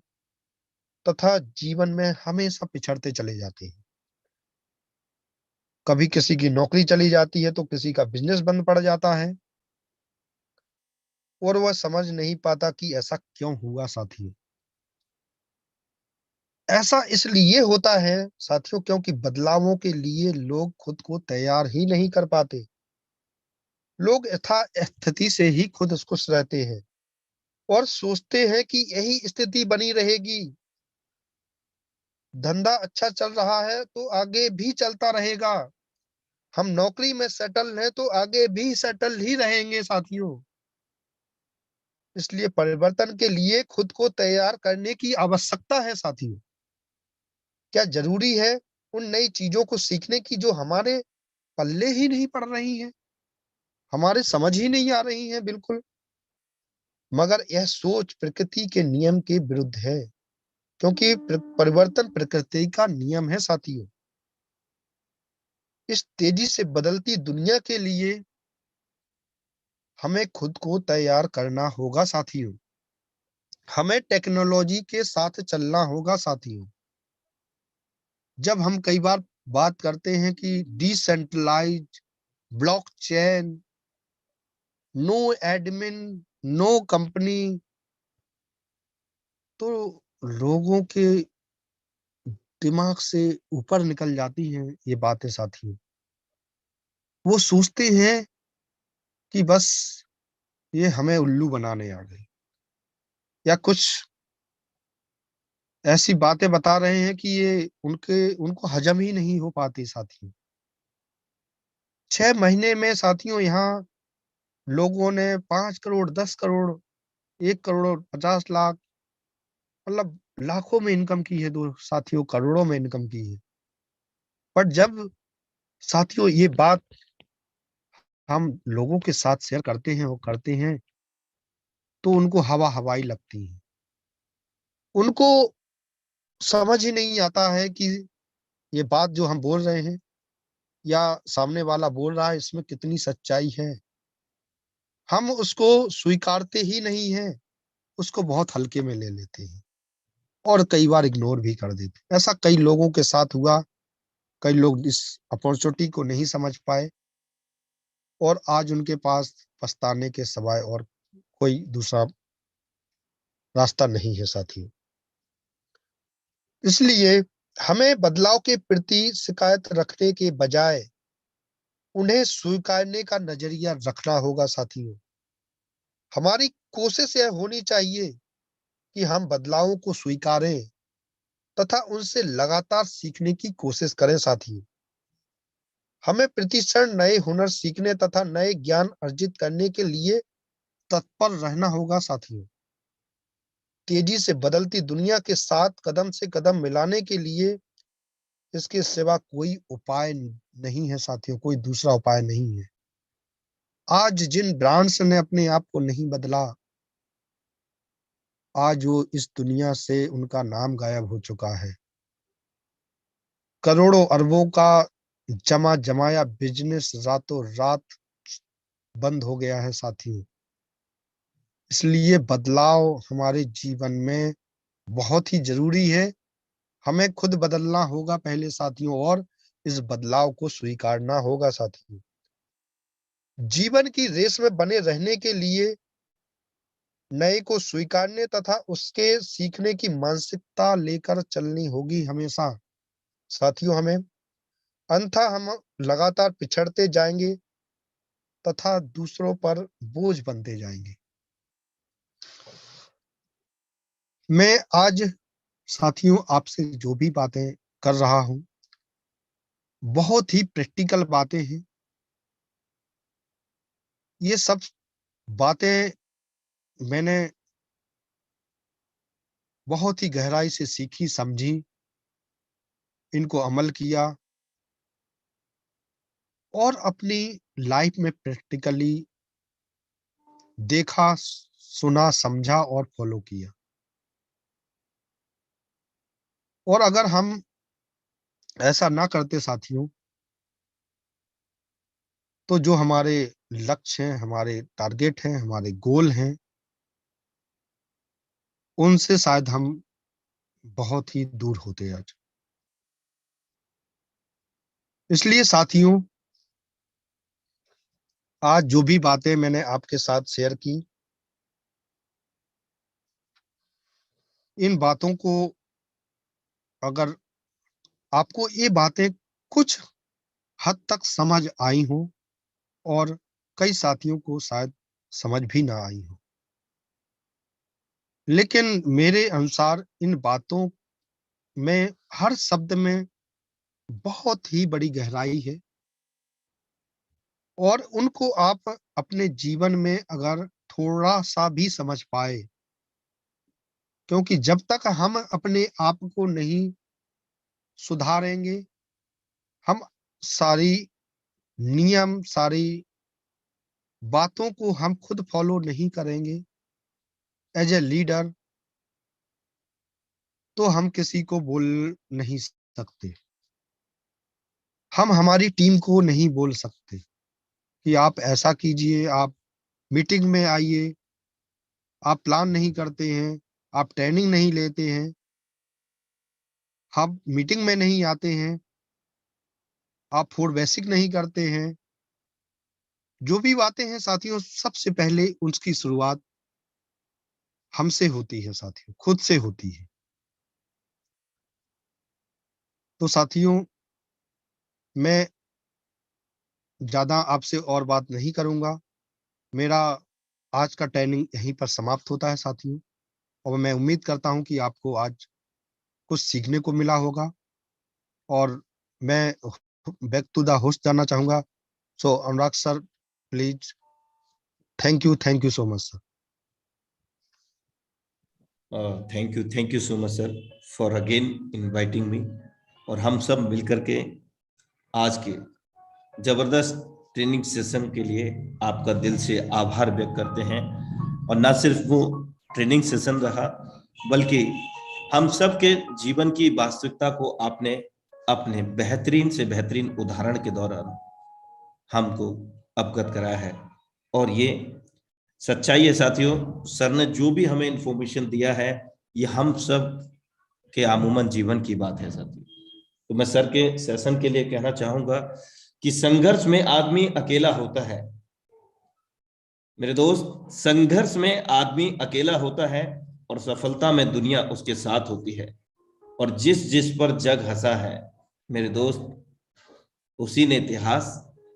तथा जीवन में हमेशा पिछड़ते चले जाते हैं। कभी किसी की नौकरी चली जाती है तो किसी का बिजनेस बंद पड़ जाता है और वह समझ नहीं पाता कि ऐसा क्यों हुआ साथियों। ऐसा इसलिए होता है साथियों क्योंकि बदलावों के लिए लोग खुद को तैयार ही नहीं कर पाते। लोग यथा स्थिति से ही खुद खुश रहते हैं और सोचते हैं कि यही स्थिति बनी रहेगी। धंधा अच्छा चल रहा है तो आगे भी चलता रहेगा। हम नौकरी में सेटल हैं तो आगे भी सेटल ही रहेंगे साथियों। इसलिए परिवर्तन के लिए खुद को तैयार करने की आवश्यकता है साथियों। क्या जरूरी है उन नई चीजों को सीखने की जो हमारे पल्ले ही नहीं पड़ रही हैं, हमारे समझ ही नहीं आ रही हैं बिल्कुल। मगर यह सोच प्रकृति के नियम के विरुद्ध है, क्योंकि परिवर्तन प्रकृति का नियम है साथियों। इस तेजी से बदलती दुनिया के लिए हमें खुद को तैयार करना होगा साथियों। हमें टेक्नोलॉजी के साथ चलना होगा साथियों। जब हम कई बार बात करते हैं कि decentralise, blockchain, no admin, no company, तो लोगों के दिमाग से ऊपर निकल जाती हैं ये बातें साथियों। वो सोचते हैं कि बस ये हमें उल्लू बनाने आ गई या कुछ ऐसी बातें बता रहे हैं कि ये उनको हजम ही नहीं हो पाती साथियों। 6 महीने में साथियों यहाँ लोगों ने 5 करोड़, 10 करोड़, 1 करोड़, 50 लाख, मतलब लाखों में इनकम की है, दो साथियों करोड़ों में इनकम की है। पर जब साथियों ये बात हम लोगों के साथ शेयर करते हैं, वो करते हैं, तो उनको हवा हवाई लगती है। उनको समझ ही नहीं आता है कि ये बात जो हम बोल रहे हैं या सामने वाला बोल रहा है इसमें कितनी सच्चाई है। हम उसको स्वीकारते ही नहीं हैं, उसको बहुत हल्के में ले लेते हैं और कई बार इग्नोर भी कर देते हैं। ऐसा कई लोगों के साथ हुआ। कई लोग इस अपॉर्चुनिटी को नहीं समझ पाए और आज उनके पास पछताने के सिवाय और कोई दूसरा रास्ता नहीं है साथियों। इसलिए हमें बदलाव के प्रति शिकायत रखने के बजाय उन्हें स्वीकारने का नजरिया रखना होगा साथियों। हमारी कोशिश यह होनी चाहिए कि हम बदलावों को स्वीकारें तथा उनसे लगातार सीखने की कोशिश करें साथियों। हमें प्रतिक्षण नए हुनर सीखने तथा नए ज्ञान अर्जित करने के लिए तत्पर रहना होगा साथियों। तेजी से बदलती दुनिया के साथ कदम से कदम मिलाने के लिए इसके सिवा कोई उपाय नहीं है साथियों, कोई दूसरा उपाय नहीं है। आज जिन ब्रांड्स ने अपने आप को नहीं बदला, आज वो इस दुनिया से उनका नाम गायब हो चुका है। करोड़ों अरबों का जमा जमाया बिजनेस रातों रात बंद हो गया है साथियों। इसलिए बदलाव हमारे जीवन में बहुत ही जरूरी है। हमें खुद बदलना होगा पहले साथियों, और इस बदलाव को स्वीकारना होगा साथियों। जीवन की रेस में बने रहने के लिए नए को स्वीकारने तथा उसके सीखने की मानसिकता लेकर चलनी होगी हमेशा साथियों हमें। अन्यथा हम लगातार पिछड़ते जाएंगे तथा दूसरों पर बोझ बनते जाएंगे। मैं आज साथियों आपसे जो भी बातें कर रहा हूं, बहुत ही प्रैक्टिकल बातें हैं। ये सब बातें मैंने बहुत ही गहराई से सीखी, समझी, इनको अमल किया और अपनी लाइफ में प्रैक्टिकली देखा, सुना, समझा और फॉलो किया। और अगर हम ऐसा ना करते साथियों, तो जो हमारे लक्ष्य हैं, हमारे टारगेट हैं, हमारे गोल हैं, उनसे शायद हम बहुत ही दूर होते आज। इसलिए साथियों, आज जो भी बातें मैंने आपके साथ शेयर की, इन बातों को अगर आपको ये बातें कुछ हद तक समझ आई हो और कई साथियों को शायद समझ भी ना आई हो, लेकिन मेरे अनुसार इन बातों में हर शब्द में बहुत ही बड़ी गहराई है। और उनको आप अपने जीवन में अगर थोड़ा सा भी समझ पाए, क्योंकि जब तक हम अपने आप को नहीं सुधारेंगे, हम सारी नियम, सारी बातों को हम खुद फॉलो नहीं करेंगे एज ए लीडर, तो हम किसी को बोल नहीं सकते। हम हमारी टीम को नहीं बोल सकते कि आप ऐसा कीजिए, आप मीटिंग में आइए, आप प्लान नहीं करते हैं, आप ट्रेनिंग नहीं लेते हैं, आप मीटिंग में नहीं आते हैं, आप फोर बेसिक नहीं करते हैं। जो भी बातें हैं साथियों, सबसे पहले उसकी शुरुआत हमसे होती है साथियों, खुद से होती है। तो साथियों, मैं ज्यादा आपसे और बात नहीं करूंगा। मेरा आज का ट्रेनिंग यहीं पर समाप्त होता है साथियों, और मैं उम्मीद करता हूं कि आपको आज कुछ सीखने को मिला होगा। और मैं बैक टू द होस्ट जाना चाहूंगा। So Anurag sir, please, thank you so much sir. Thank you so much sir for again inviting me. और हम सब मिलकर के आज के जबरदस्त ट्रेनिंग सेशन के लिए आपका दिल से आभार व्यक्त करते हैं। और ना सिर्फ वो ट्रेनिंग सेशन रहा, बल्कि हम सब के जीवन की वास्तविकता को आपने अपने बेहतरीन से बेहतरीन उदाहरण के दौरान हमको अवगत कराया है। और ये सच्चाई है साथियों, सर ने जो भी हमें इंफॉर्मेशन दिया है, ये हम सब के अमूमन जीवन की बात है साथियों। तो मैं सर के सेशन के लिए कहना चाहूंगा कि संघर्ष में आदमी अकेला होता है मेरे दोस्त, संघर्ष में आदमी अकेला होता है और सफलता में दुनिया उसके साथ होती है। और जिस जिस पर जग हंसा है मेरे दोस्त, उसी ने इतिहास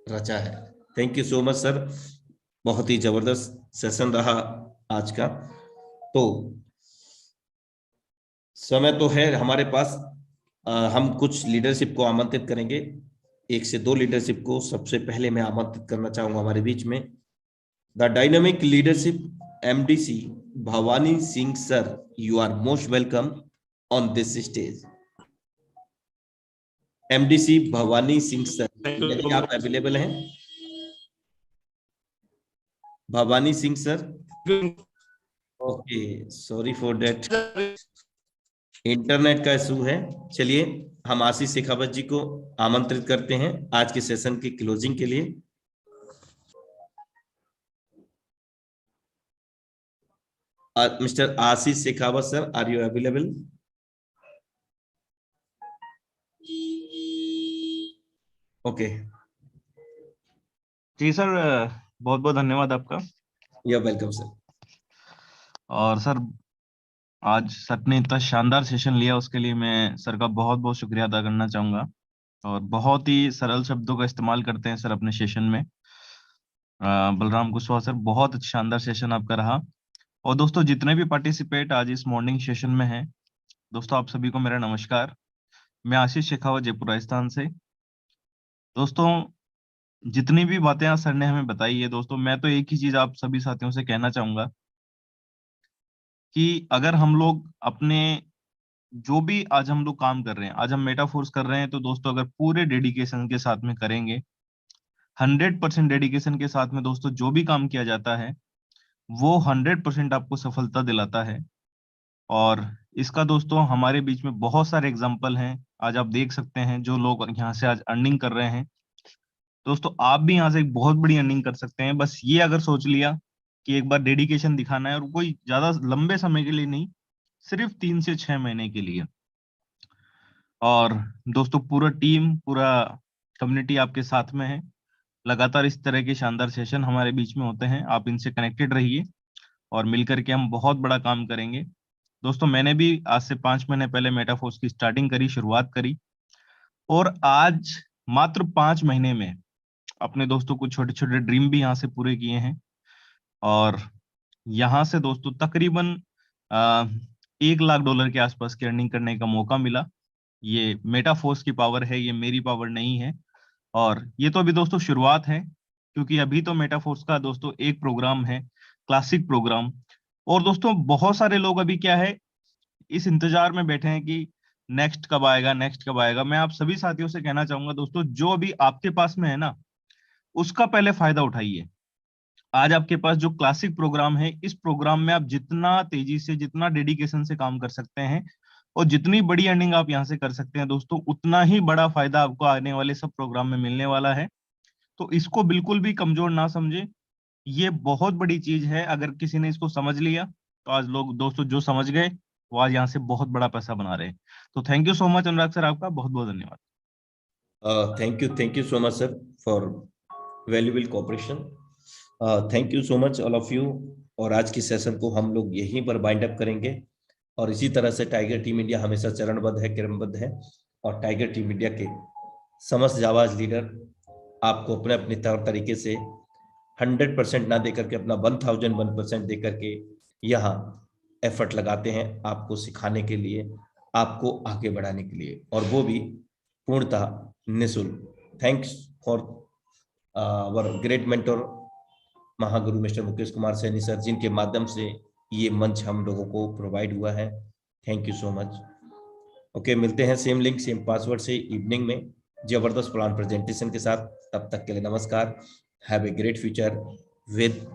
रचा है। Thank you so much sir, बहुत ही जबरदस्त सेशन रहा आज का। तो समय तो है हमारे पास, हम कुछ लीडरशिप को आमंत्रित करेंगे। 1 से 2 लीडरशिप को सबसे पहले मैं आमंत्रित करना चाहूंगा हमारे बीच में। The dynamic leadership MDC Bhavani Singh sir, you are most welcome on this stage. MDC Bhavani Singh sir, यदि आप अवेलेबल हैं? Bhavani Singh sir, okay, sorry for that, internet का इशू है। चलिए हम आशीष शेखावत जी को आमंत्रित करते हैं आज के सेशन की क्लोजिंग के लिए। Mister Ashish Shekhawat sir, are you available? Okay, जी सर, बहुत बहुत धन्यवाद आपका। You are welcome sir. और सर, आज सर ने इतना शानदार सेशन लिया, उसके लिए मैं सर का बहुत बहुत शुक्रिया अदा करना चाहूंगा। और बहुत ही सरल शब्दों का इस्तेमाल करते हैं सर अपने सेशन में। बलराम कुशवाहा सर, बहुत शानदार सेशन आपका रहा। और दोस्तों, जितने भी पार्टिसिपेट आज इस मॉर्निंग सेशन में हैं, दोस्तों आप सभी को मेरा नमस्कार। मैं आशीष शेखावत, जयपुर राजस्थान से। दोस्तों, जितनी भी बातें आज सर ने हमें बताई है, दोस्तों मैं तो एक ही चीज आप सभी साथियों से कहना चाहूंगा कि अगर हम लोग अपने जो भी आज हम लोग काम कर रहे हैं, आज हम मेटाफोर्स कर रहे हैं, तो दोस्तों अगर पूरे डेडिकेशन के साथ में करेंगे, 100% डेडिकेशन के साथ में दोस्तों जो भी काम किया जाता है वो 100% आपको सफलता दिलाता है। और इसका दोस्तों हमारे बीच में बहुत सारे एग्जाम्पल हैं। आज आप देख सकते हैं जो लोग यहाँ से आज अर्निंग कर रहे हैं, दोस्तों आप भी यहाँ से एक बहुत बड़ी अर्निंग कर सकते हैं। बस ये अगर सोच लिया कि एक बार डेडिकेशन दिखाना है, और कोई ज्यादा लंबे समय के लिए नहीं, सिर्फ 3 से 6 महीने के लिए। और दोस्तों पूरा टीम, पूरा कम्युनिटी आपके साथ में है। लगातार इस तरह के शानदार सेशन हमारे बीच में होते हैं, आप इनसे कनेक्टेड रहिए और मिलकर के हम बहुत बड़ा काम करेंगे। दोस्तों मैंने भी आज से 5 महीने पहले मेटाफोर्स की स्टार्टिंग करी, शुरुआत करी, और आज मात्र 5 महीने में अपने दोस्तों कुछ छोटे छोटे ड्रीम भी यहाँ से पूरे किए हैं। और यहाँ से दोस्तों तकरीबन $1 लाख के आसपास की अर्निंग करने का मौका मिला। ये मेटाफोर्स की पावर है, ये मेरी पावर नहीं है। और ये तो अभी दोस्तों शुरुआत है, क्योंकि अभी तो मेटाफोर्स का दोस्तों एक प्रोग्राम है, क्लासिक प्रोग्राम। और दोस्तों बहुत सारे लोग अभी क्या है, इस इंतजार में बैठे हैं कि नेक्स्ट कब आएगा, नेक्स्ट कब आएगा। मैं आप सभी साथियों से कहना चाहूंगा दोस्तों, जो अभी आपके पास में है ना, उसका पहले फायदा उठाइए। आज आपके पास जो क्लासिक प्रोग्राम है, इस प्रोग्राम में आप जितना तेजी से, जितना डेडिकेशन से काम कर सकते हैं और जितनी बड़ी अर्निंग आप यहाँ से कर सकते हैं दोस्तों, उतना ही बड़ा फायदा आपको आने वाले सब प्रोग्राम में मिलने वाला है। तो इसको बिल्कुल भी कमजोर ना समझे, ये बहुत बड़ी चीज है। अगर किसी ने इसको समझ लिया, तो आज लोग दोस्तों जो समझ गए वो आज यहाँ से बहुत बड़ा पैसा बना रहे हैं। तो thank you so much Anurag sir, आपका बहुत बहुत धन्यवाद। Thank you so much sir for valuable cooperation. Thank you so much all of you. और आज की सेशन को हम लोग यहीं पर बाइंड अप करेंगे। और इसी तरह से टाइगर टीम इंडिया हमेशा चरणबद्ध है, क्रमबद्ध है। और टाइगर टीम इंडिया के समस्त जाबाज लीडर आपको अपने अपने तौर तरीके से 100% ना देकर के, अपना 1001% देकर के यहाँ एफर्ट लगाते हैं आपको सिखाने के लिए, आपको आगे बढ़ाने के लिए, और वो भी पूर्णतः निःशुल्क। Thanks for our great mentor महागुरु मिस्टर मुकेश कुमार सैनी सर, जिनके माध्यम से ये मंच हम लोगों को प्रोवाइड हुआ है। Thank you so much. Okay, मिलते हैं सेम लिंक सेम पासवर्ड से इवनिंग में जबरदस्त प्लान प्रेजेंटेशन के साथ। तब तक के लिए नमस्कार। Have a great future with